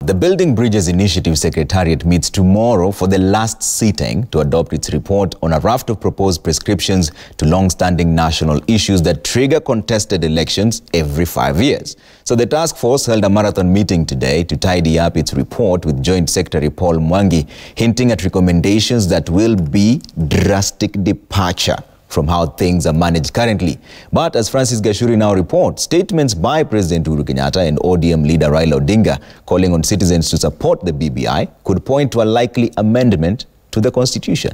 The Building Bridges Initiative Secretariat meets tomorrow for the last sitting to adopt its report on a raft of proposed prescriptions to long-standing national issues that trigger contested elections every 5 years. So the task force held a marathon meeting today to tidy up its report, with Joint Secretary Paul Mwangi hinting at recommendations that will be drastic departure from how things are managed currently. But as Francis Gachuri now reports, statements by President Uhuru Kenyatta and ODM leader Raila Odinga calling on citizens to support the BBI could point to a likely amendment to the Constitution.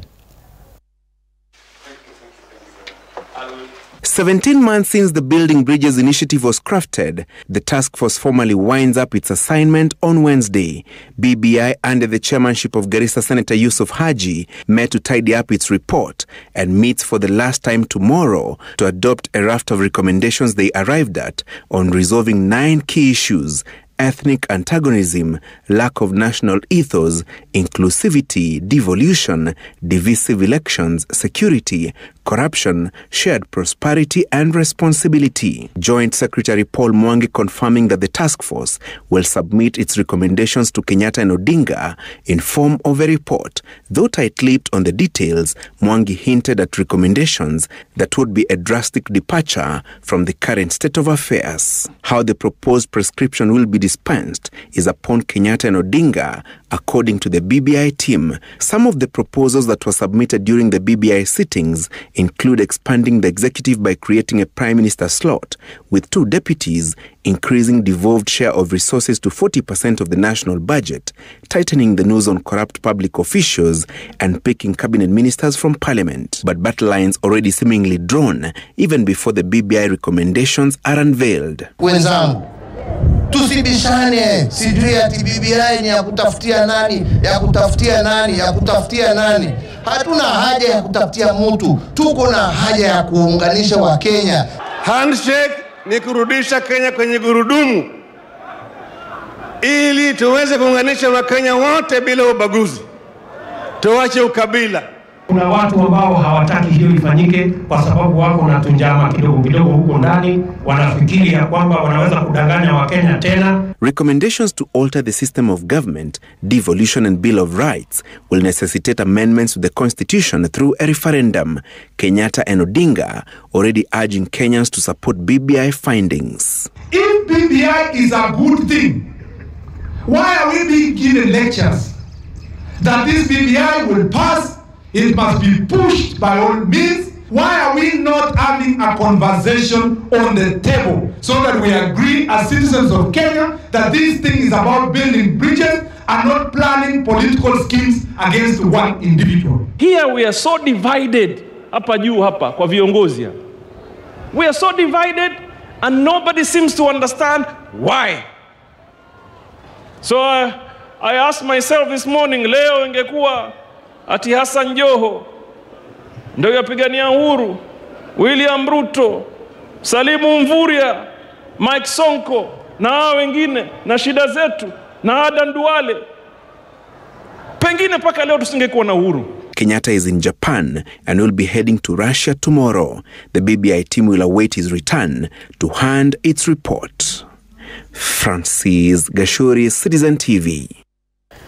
17 months since the Building Bridges initiative was crafted, the task force formally winds up its assignment on Wednesday. BBI, under the chairmanship of Garissa Senator Yusuf Haji, met to tidy up its report and meets for the last time tomorrow to adopt a raft of recommendations they arrived at on resolving 9 key issues: ethnic antagonism, lack of national ethos, inclusivity, devolution, divisive elections, security, corruption, shared prosperity and responsibility. Joint Secretary Paul Mwangi confirming that the task force will submit its recommendations to Kenyatta and Odinga in form of a report. Though tight-lipped on the details, Mwangi hinted at recommendations that would be a drastic departure from the current state of affairs. How the proposed prescription will be dispensed is upon Kenyatta and Odinga, according to the BBI team. Some of the proposals that were submitted during the BBI sittings include expanding the executive by creating a prime minister slot with 2 deputies, increasing devolved share of resources to 40% of the national budget, tightening the noose on corrupt public officials, and picking cabinet ministers from parliament. But battle lines already seemingly drawn even before the BBI recommendations are unveiled. Wenzangu, tusibishane, sijui ati BBI ni ya kutafutia nani, ya kutafutia nani, ya kutafutia nani. Hatuna haja ya kutafutia mtu, tuko na haja ya kuunganisha wa Kenya. Handshake ni kurudisha Kenya kwenye gurudumu, ili tuweze kuunganisha Wakenya wote bila ubaguzi. Tuache ukabila. Kuna watu ambao hawataki hiyo ifanyike kwa sababu wako na tunjama kidogo kidogo huko ndani, wanafikiri ya kwamba wanaweza kudanganya Wakenya tena. Recommendations to alter the system of government, devolution and Bill of Rights will necessitate amendments to the Constitution through a referendum. Kenyatta and Odinga already urging Kenyans to support BBI findings. If BBI is a good thing, why are we being given lectures that this BBI will pass? It must be pushed by all means. Why are we not having a conversation on the table so that we agree as citizens of Kenya that this thing is about building bridges and not planning political schemes against one individual? Here we are so divided, hapa juu hapa kwa viongozi. We are so divided and nobody seems to understand why. So I asked myself this morning, leo ingekuwa ati Hassan Joho ndio yapigania Uhuru, William Ruto, Salimu Mvurya, Mike Sonko na hao wengine na shida zetu na Adan Duale, pengine paka leo tusingekuwa na Uhuru. Kenyatta is in Japan and will be heading to Russia tomorrow. The BBI team will await his return to hand its report. Francis Gachuri, Citizen TV.